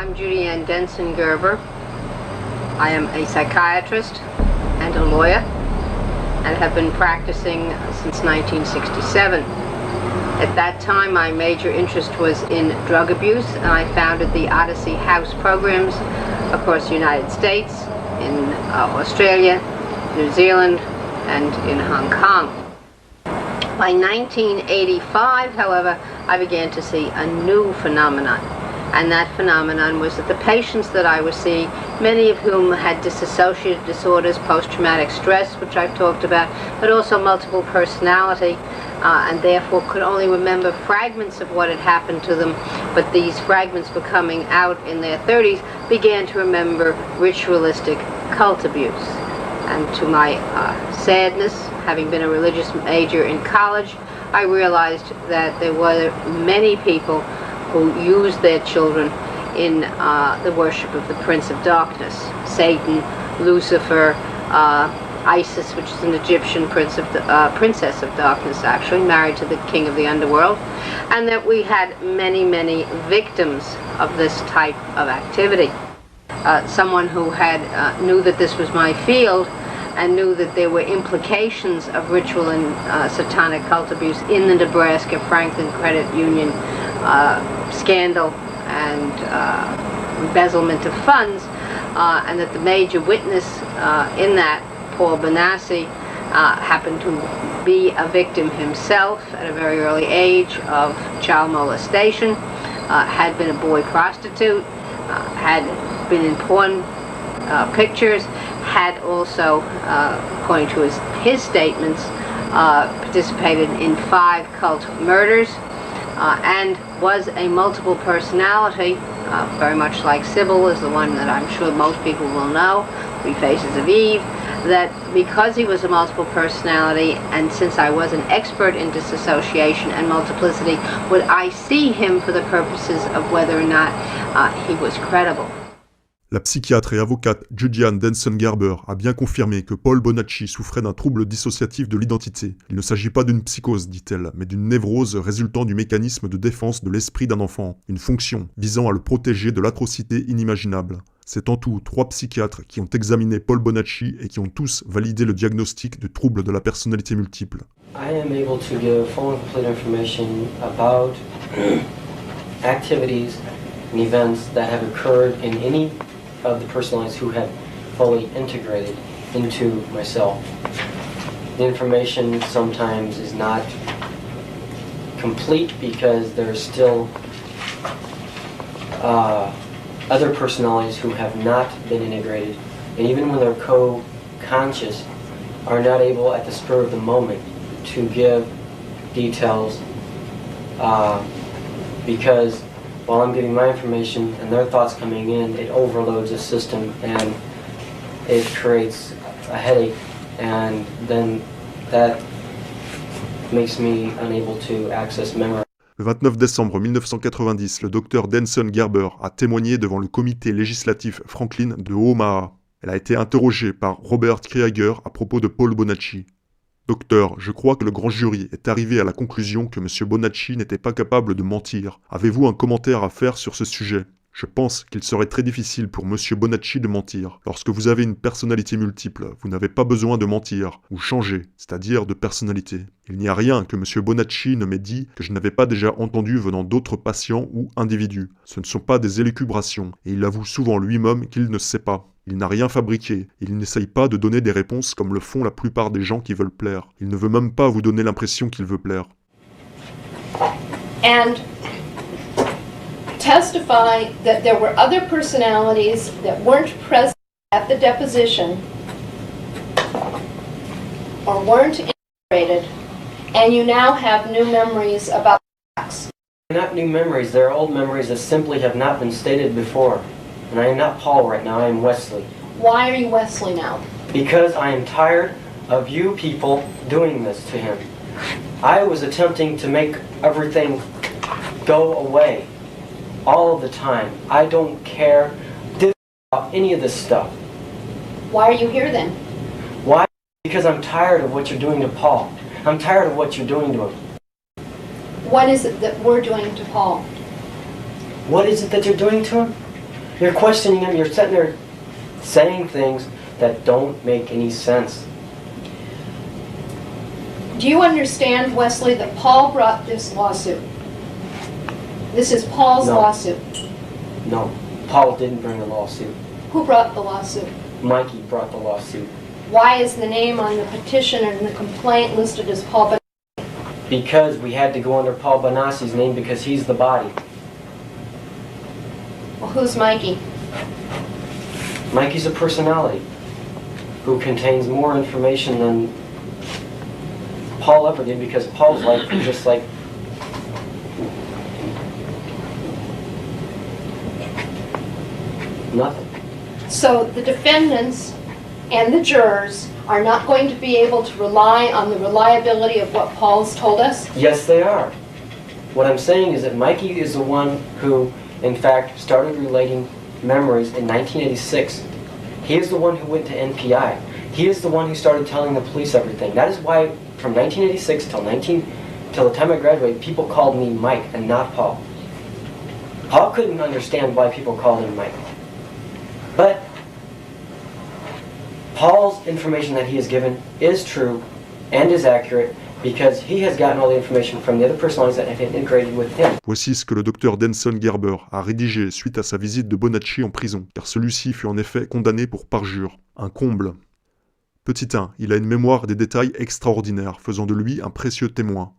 I'm Densen Gerber. I am a psychiatrist and a lawyer and have been practicing since 1967. At that time, my major interest was in drug abuse, and I founded the Odyssey House programs across the United States, in Australia, New Zealand, and in Hong Kong. By 1985, however, I began to see a new phenomenon. And that phenomenon was that the patients that I was seeing, many of whom had dissociative disorders, post-traumatic stress, which I've talked about, but also multiple personality, and therefore could only remember fragments of what had happened to them, but these fragments were coming out in their 30s, began to remember ritualistic cult abuse. And to my sadness, having been a religious major in college, I realized that there were many people who used their children in the worship of the Prince of Darkness, Satan, Lucifer, Isis, which is an Egyptian princess of darkness, actually, married to the king of the underworld, and that we had many, many victims of this type of activity. Someone who had knew that this was my field and knew that there were implications of ritual and satanic cult abuse in the Nebraska Franklin Credit Union scandal and embezzlement of funds, and that the major witness in that, Paul Bonacci, happened to be a victim himself at a very early age of child molestation, had been a boy prostitute, had been in porn pictures, had also, according to his statements, participated in 5 cult murders, and was a multiple personality, very much like Sybil is the one that I'm sure most people will know, 3 Faces of Eve, that because he was a multiple personality, and since I was an expert in dissociation and multiplicity, would I see him for the purposes of whether or not he was credible. La psychiatre et avocate Densen Gerber a bien confirmé que Paul Bonacci souffrait d'un trouble dissociatif de l'identité. Il ne s'agit pas d'une psychose, dit-elle, mais d'une névrose résultant du mécanisme de défense de l'esprit d'un enfant, une fonction visant à le protéger de l'atrocité inimaginable. C'est en tout 3 psychiatres qui ont examiné Paul Bonacci et qui ont tous validé le diagnostic du trouble de la personnalité multiple. I am able to give full and complete information about activities and events that have occurred in any of the personalities who have fully integrated into myself. The information sometimes is not complete because there's still other personalities who have not been integrated, and even when they're co-conscious, are not able at the spur of the moment to give details because while I'm getting my information and their thoughts coming in, it overloads the system and it creates a headache, and then that makes me unable to access memory. Le 29 décembre 1990, le docteur Densen Gerber a témoigné devant le comité législatif Franklin de Omaha. Elle a été interrogée par Robert Krieger à propos de Paul Bonacci. Docteur, je crois que le grand jury est arrivé à la conclusion que M. Bonacci n'était pas capable de mentir. Avez-vous un commentaire à faire sur ce sujet ? Je pense qu'il serait très difficile pour M. Bonacci de mentir. Lorsque vous avez une personnalité multiple, vous n'avez pas besoin de mentir ou changer, c'est-à-dire de personnalité. Il n'y a rien que M. Bonacci ne m'ait dit que je n'avais pas déjà entendu venant d'autres patients ou individus. Ce ne sont pas des élucubrations, et il avoue souvent lui-même qu'il ne sait pas. Il n'a rien fabriqué, il n'essaye pas de donner des réponses comme le font la plupart des gens qui veulent plaire. Il ne veut même pas vous donner l'impression qu'il veut plaire. And testify that there were other personalities that weren't present at the deposition or weren't integrated, and you now have new memories about facts. Not new memories, they're old memories that simply have not been stated before. And I am not Paul right now, I am Wesley. Why are you Wesley now? Because I am tired of you people doing this to him. I was attempting to make everything go away all of the time. I don't care about any of this stuff. Why are you here then? Why? Because I'm tired of what you're doing to Paul. I'm tired of what you're doing to him. What is it that we're doing to Paul? What is it that you're doing to him? You're questioning him, you're sitting there saying things that don't make any sense. Do you understand, Wesley, that Paul brought this lawsuit? This is Paul's No. lawsuit. No, Paul didn't bring the lawsuit. Who brought the lawsuit? Mikey brought the lawsuit. Why is the name on the petition and the complaint listed as Paul? Because we had to go under Paul Bonacci's name because he's the body. Well, who's Mikey? Mikey's a personality who contains more information than Paul ever did, because Paul's life was just like nothing. So the defendants and the jurors are not going to be able to rely on the reliability of what Paul's told us? Yes, they are. What I'm saying is that Mikey is the one who, in fact, started relating memories in 1986. He is the one who went to NPI. He is the one who started telling the police everything. That is why, from 1986 till the time I graduated, people called me Mike and not Paul. Paul couldn't understand why people called him Mike. But Paul's information that he has given is true and is accurate because he has gotten all the information from the other personalities that have integrated with him. Voici ce que le docteur Densen Gerber a rédigé suite à sa visite de Bonacci en prison, car celui-ci fut en effet condamné pour parjure. Un comble. Petit 1, il a une mémoire des détails extraordinaires, faisant de lui un précieux témoin.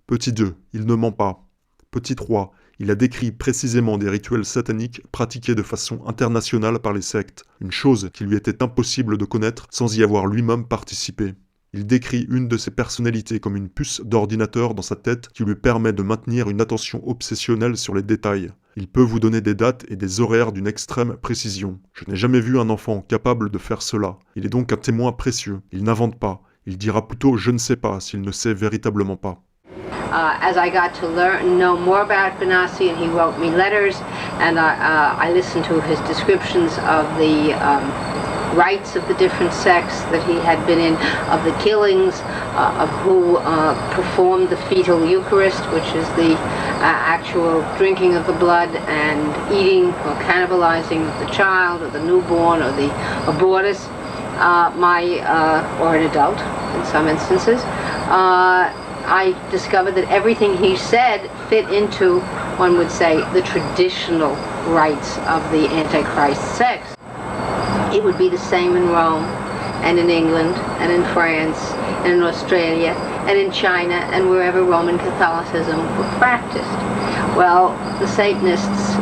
Petit 2, il ne ment pas. Petit 3, il a décrit précisément des rituels sataniques pratiqués de façon internationale par les sectes, une chose qui lui était impossible de connaître sans y avoir lui-même participé. Il décrit une de ses personnalités comme une puce d'ordinateur dans sa tête qui lui permet de maintenir une attention obsessionnelle sur les détails. Il peut vous donner des dates et des horaires d'une extrême précision. Je n'ai jamais vu un enfant capable de faire cela. Il est donc un témoin précieux. Il n'invente pas. Il dira plutôt « je ne sais pas » s'il ne sait véritablement pas. As I got to know more about Bonacci, and he wrote me letters, and I listened to his descriptions of the rites of the different sects that he had been in, of the killings, of who performed the fetal Eucharist, which is the actual drinking of the blood and eating or cannibalizing the child or the newborn or the abortus, or an adult in some instances. I discovered that everything he said fit into, one would say, the traditional rites of the Antichrist sects. It would be the same in Rome, and in England, and in France, and in Australia, and in China, and wherever Roman Catholicism were practiced. Well, the Satanists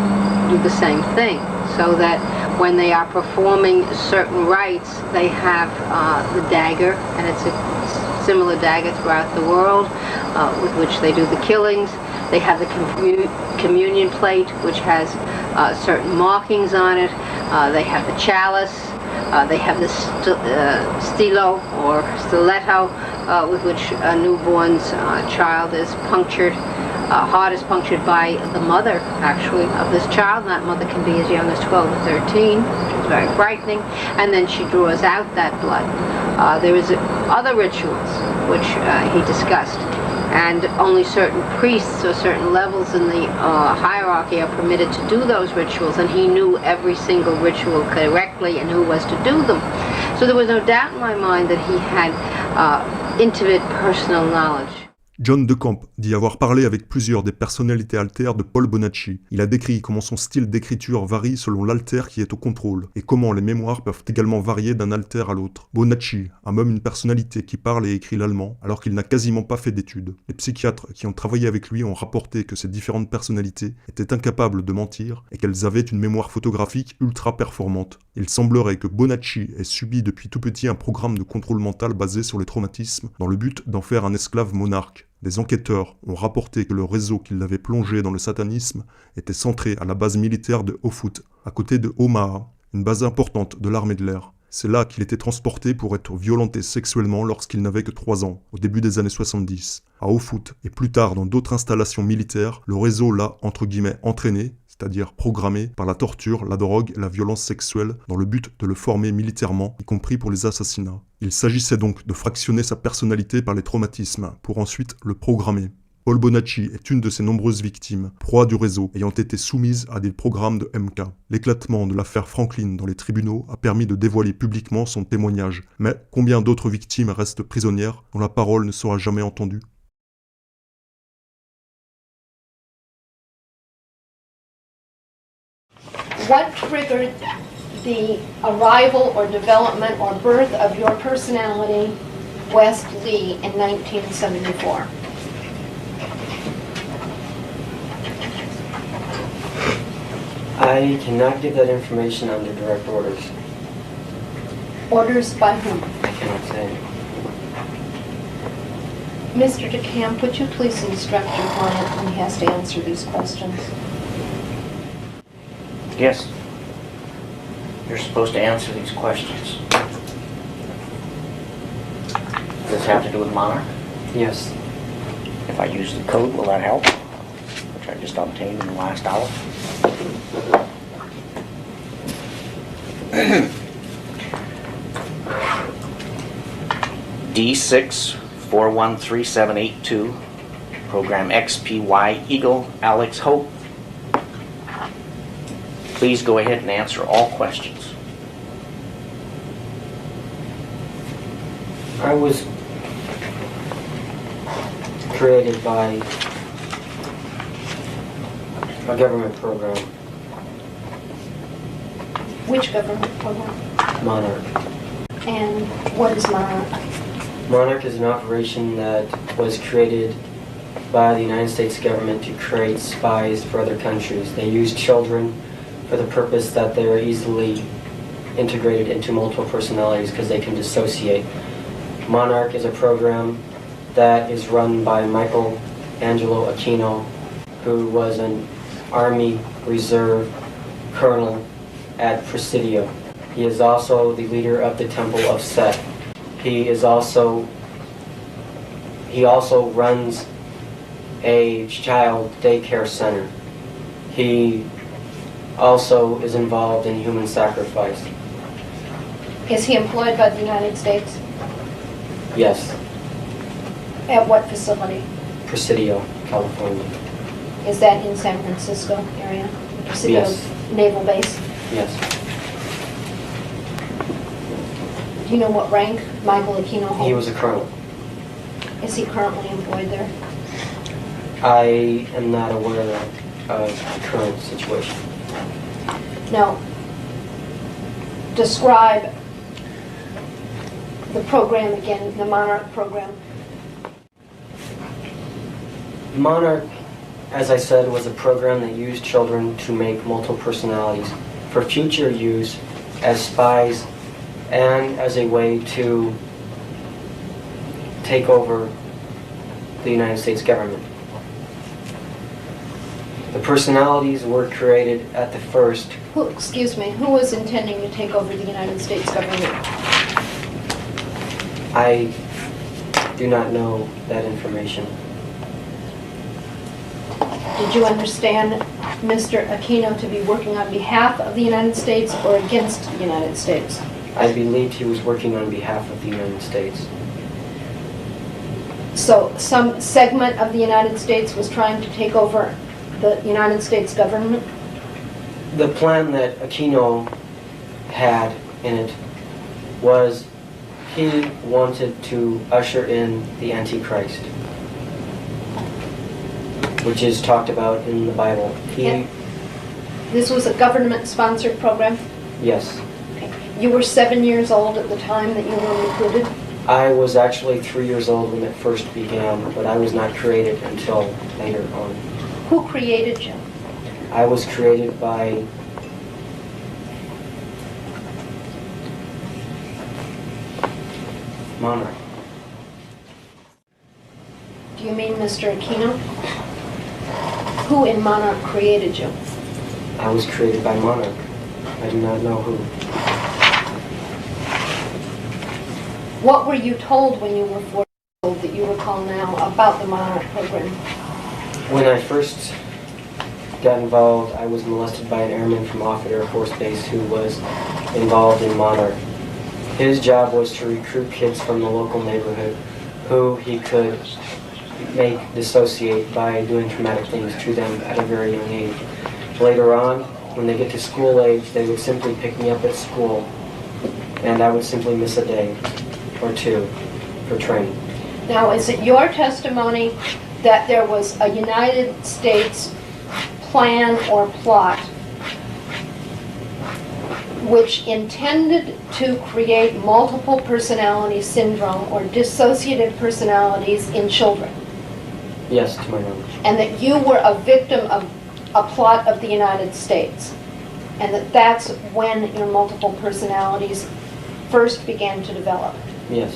do the same thing, so that when they are performing certain rites, they have the dagger, and it's a similar dagger throughout the world, with which they do the killings. They have the communion plate, which has certain markings on it. They have the chalice. They have the stilo or stiletto, with which a newborn's child is punctured. Heart is punctured by the mother, actually, of this child. That mother can be as young as 12 or 13, which is very frightening. And then she draws out that blood. There is other rituals which he discussed, and only certain priests or certain levels in the hierarchy are permitted to do those rituals, and he knew every single ritual correctly and who was to do them. So there was no doubt in my mind that he had intimate personal knowledge. John de Camp dit avoir parlé avec plusieurs des personnalités altères de Paul Bonacci. Il a décrit comment son style d'écriture varie selon l'alter qui est au contrôle, et comment les mémoires peuvent également varier d'un alter à l'autre. Bonacci a même une personnalité qui parle et écrit l'allemand, alors qu'il n'a quasiment pas fait d'études. Les psychiatres qui ont travaillé avec lui ont rapporté que ces différentes personnalités étaient incapables de mentir, et qu'elles avaient une mémoire photographique ultra performante. Il semblerait que Bonacci ait subi depuis tout petit un programme de contrôle mental basé sur les traumatismes, dans le but d'en faire un esclave monarque. Des enquêteurs ont rapporté que le réseau qui l'avait plongé dans le satanisme était centré à la base militaire de Ofut, à côté de Omaha, une base importante de l'armée de l'air. C'est là qu'il était transporté pour être violenté sexuellement lorsqu'il n'avait que 3 ans, au début des années 70. À Ofut et plus tard dans d'autres installations militaires, le réseau l'a entre guillemets entraîné, c'est-à-dire programmé par la torture, la drogue et la violence sexuelle dans le but de le former militairement, y compris pour les assassinats. Il s'agissait donc de fractionner sa personnalité par les traumatismes, pour ensuite le programmer. Paul Bonacci est une de ces nombreuses victimes, proie du réseau, ayant été soumise à des programmes de MK. L'éclatement de l'affaire Franklin dans les tribunaux a permis de dévoiler publiquement son témoignage. Mais combien d'autres victimes restent prisonnières dont la parole ne sera jamais entendue? What triggered the arrival or development or birth of your personality, West Lee, in 1974? I cannot give that information under direct orders. Orders by whom? I cannot say. Mr. DeCamp, would you please instruct your client when he has to answer these questions? Yes. You're supposed to answer these questions. Does this have to do with Monarch? Yes. If I use the code, will that help? Which I just obtained in the last hour. D6413782, program XPY Eagle Alex Hope. Please go ahead and answer all questions. I was created by a government program, Which government program? Monarch. And what is Monarch? Monarch is an operation that was created by the United States government to create spies for other countries. They use children for the purpose that they are easily integrated into multiple personalities because they can dissociate. Monarch is a program that is run by Michael Angelo Aquino, who was an Army Reserve colonel at Presidio. He is also the leader of the Temple of Set. He also runs a child daycare center. He also is involved in human sacrifice. Is he employed by the United States? Yes, At what facility? Presidio, California. Is that in San Francisco area? Presidio Yes. Naval Base? Yes. Do you know what rank Michael Aquino holds? He was a colonel. Is he currently employed there? I am not aware of the current situation. Now, describe the program again, the Monarch program. Monarch, as I said, was a program that used children to make multiple personalities for future use as spies and as a way to take over the United States government. The personalities were created at the first. Who was intending to take over the United States government? I do not know that information. Did you understand Mr. Aquino to be working on behalf of the United States or against the United States? I believed he was working on behalf of the United States. So some segment of the United States was trying to take over the United States government? The plan that Aquino had in it was he wanted to usher in the Antichrist, which is talked about in the Bible. This was a government-sponsored program? Yes. Okay. You were 7 years old at the time that you were recruited? I was actually 3 years old when it first began, but I was not created until later on. Who created you? I was created by Monarch. Do you mean Mr. Aquino? Who in Monarch created you? I was created by Monarch. I do not know who. What were you told when you were 4 years old that you recall now about the Monarch program? When I first got involved, I was molested by an airman from Offutt Air Force Base who was involved in Monarch. His job was to recruit kids from the local neighborhood who he could dissociate by doing traumatic things to them at a very young age. Later on, when they get to school age, they would simply pick me up at school, and I would simply miss a day or two for training. Now, is it your testimony that there was a United States plan or plot which intended to create multiple personality syndrome or dissociative personalities in children, Yes, to my knowledge. and that you were a victim of a plot of the United States, and that that's when your multiple personalities first began to develop? Yes.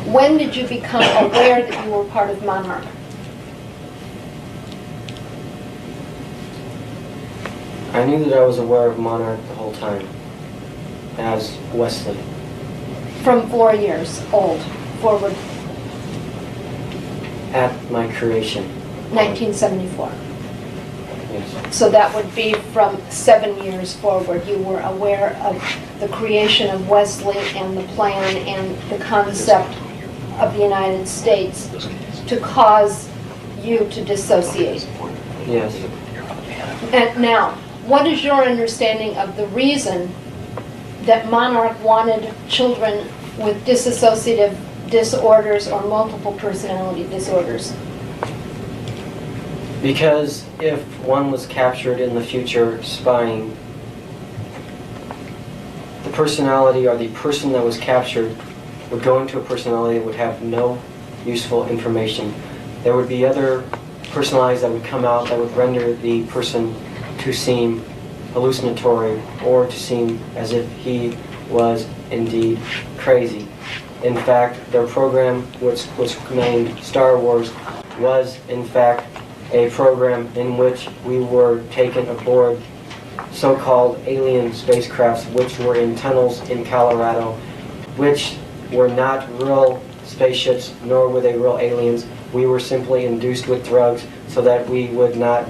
When did you become aware that you were part of Monarch? I knew that I was aware of Monarch the whole time, as Wesley. From 4 years old forward, At my creation. 1974. Yes. So that would be from 7 years forward. You were aware of the creation of Wesley and the plan and the concept of the United States to cause you to dissociate. Yes. And now, what is your understanding of the reason that Monarch wanted children with dissociative disorders or multiple personality disorders? Because if one was captured in the future spying, the personality or the person that was captured would go into a personality that would have no useful information. There would be other personalities that would come out that would render the person to seem hallucinatory or to seem as if he was indeed crazy. In fact, their program, which was named Star Wars, was in fact a program in which we were taken aboard so-called alien spacecrafts which were in tunnels in Colorado, which were not real spaceships, nor were they real aliens. We were simply induced with drugs so that we would not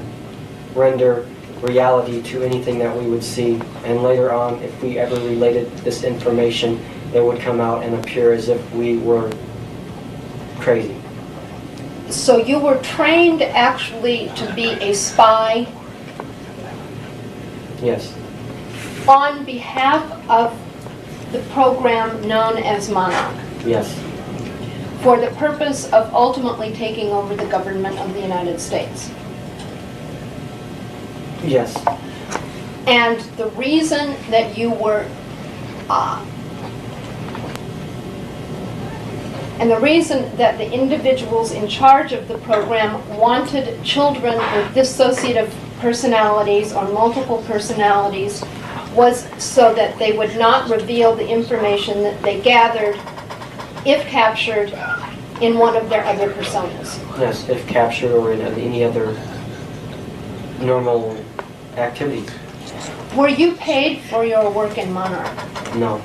render reality to anything that we would see. And later on, if we ever related this information, it would come out and appear as if we were crazy. So you were trained actually to be a spy Yes. on behalf of the program known as Monarch, Yes. for the purpose of ultimately taking over the government of the United States. Yes. And the reason that you were, and the reason that the individuals in charge of the program wanted children with dissociative personalities or multiple personalities was so that they would not reveal the information that they gathered, if captured, in one of their other personas. Yes, if captured or in any other normal activity. Were you paid for your work in Monarch? No.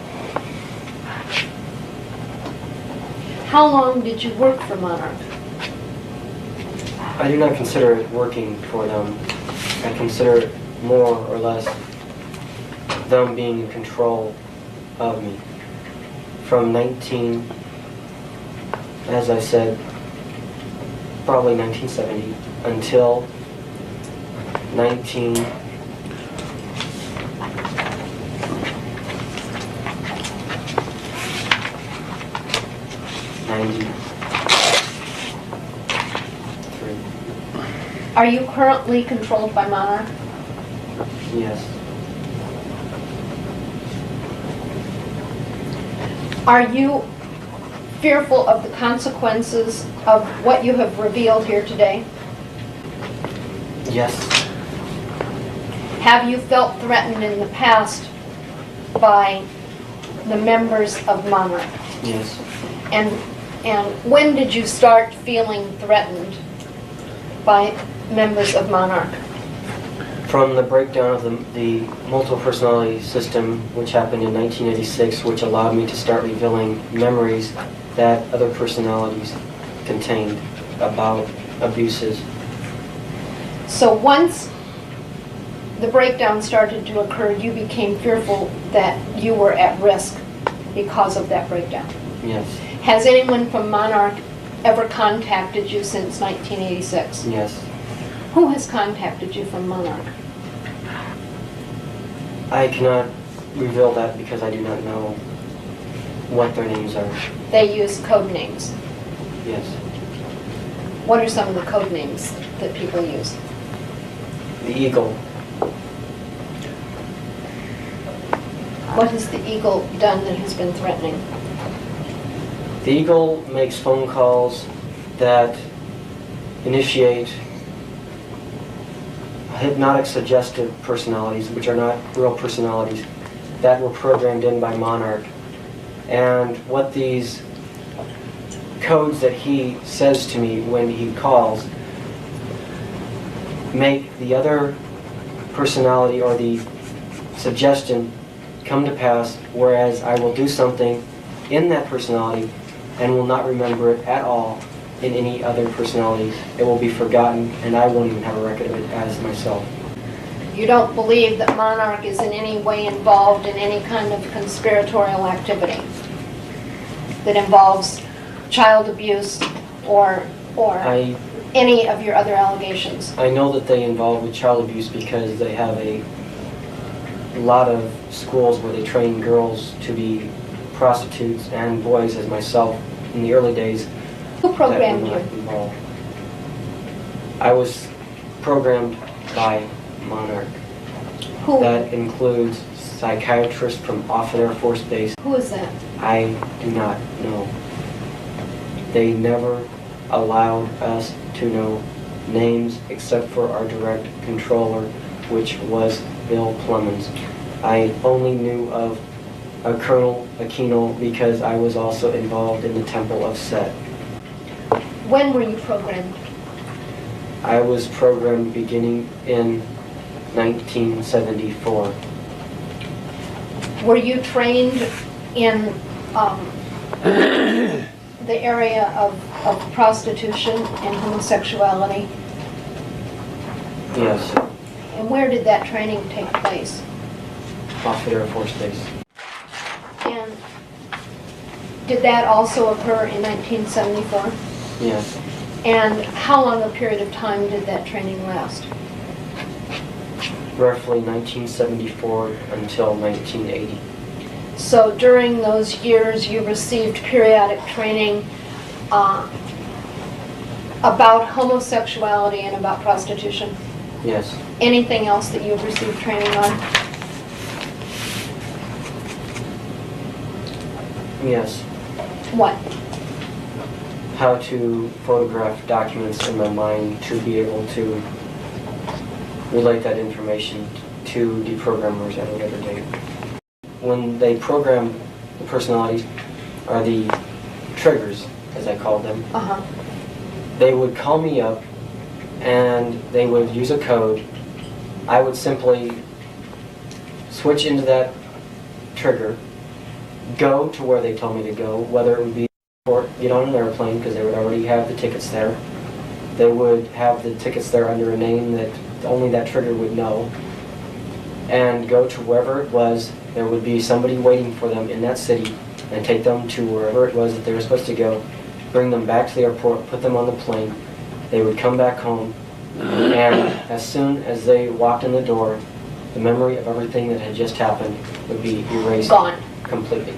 How long did you work for Monarch? I do not consider it working for them. I consider it more or less them being in control of me. From 19, as I said, probably 1970 until 1990. Are you currently controlled by Monarch? Yes. Are you fearful of the consequences of what you have revealed here today? Yes. Have you felt threatened in the past by the members of Monarch? Yes. And when did you start feeling threatened by members of Monarch? From the breakdown of the multiple personality system, which happened in 1986, which allowed me to start revealing memories that other personalities contained about abuses. So once the breakdown started to occur, you became fearful that you were at risk because of that breakdown. Yes. Has anyone from Monarch ever contacted you since 1986? Yes. Who has contacted you from Monarch? I cannot reveal that because I do not know what their names are. They use code names. Yes. What are some of the code names that people use? The Eagle. What has the Eagle done that has been threatening? The Eagle makes phone calls that initiate hypnotic suggestive personalities, which are not real personalities, that were programmed in by Monarch. And what these codes that he says to me when he calls make the other personality or the suggestion come to pass, whereas I will do something in that personality and will not remember it at all in any other personality. It will be forgotten, and I won't even have a record of it as myself. You don't believe that Monarch is in any way involved in any kind of conspiratorial activity that involves child abuse or any of your other allegations? I know that they involve with child abuse because they have a lot of schools where they train girls to be prostitutes and boys, as myself in the early days. Who programmed you? Involved. I was programmed by Monarch. Who? That includes psychiatrists from Offutt Air Force Base. Who is that? I do not know. They never allowed us to know names except for our direct controller, which was Bill Clemens. I only knew of a Colonel Aquino because I was also involved in the Temple of Set. When were you programmed? I was programmed beginning in 1974. Were you trained in the area of prostitution and homosexuality? Yes, And where did that training take place? Offutt Air Force Base. And did that also occur in 1974? Yes, And how long a period of time did that training last? roughly 1974 until 1980. So during those years, you received periodic training about homosexuality and about prostitution. Yes. Anything else that you've received training on? Yes. What? How to photograph documents in my mind to be able to relate that information to deprogrammers at a later date. When they program the personalities, or the triggers, as I called them, Uh-huh. they would call me up and they would use a code. I would simply switch into that trigger, go to where they told me to go, whether it would be or get on an airplane because they would already have the tickets there. They would have the tickets there under a name that only that trigger would know, and go to wherever it was. There would be somebody waiting for them in that city and take them to wherever it was that they were supposed to go, bring them back to the airport, put them on the plane. They would come back home, and as soon as they walked in the door, the memory of everything that had just happened would be erased Gone. completely.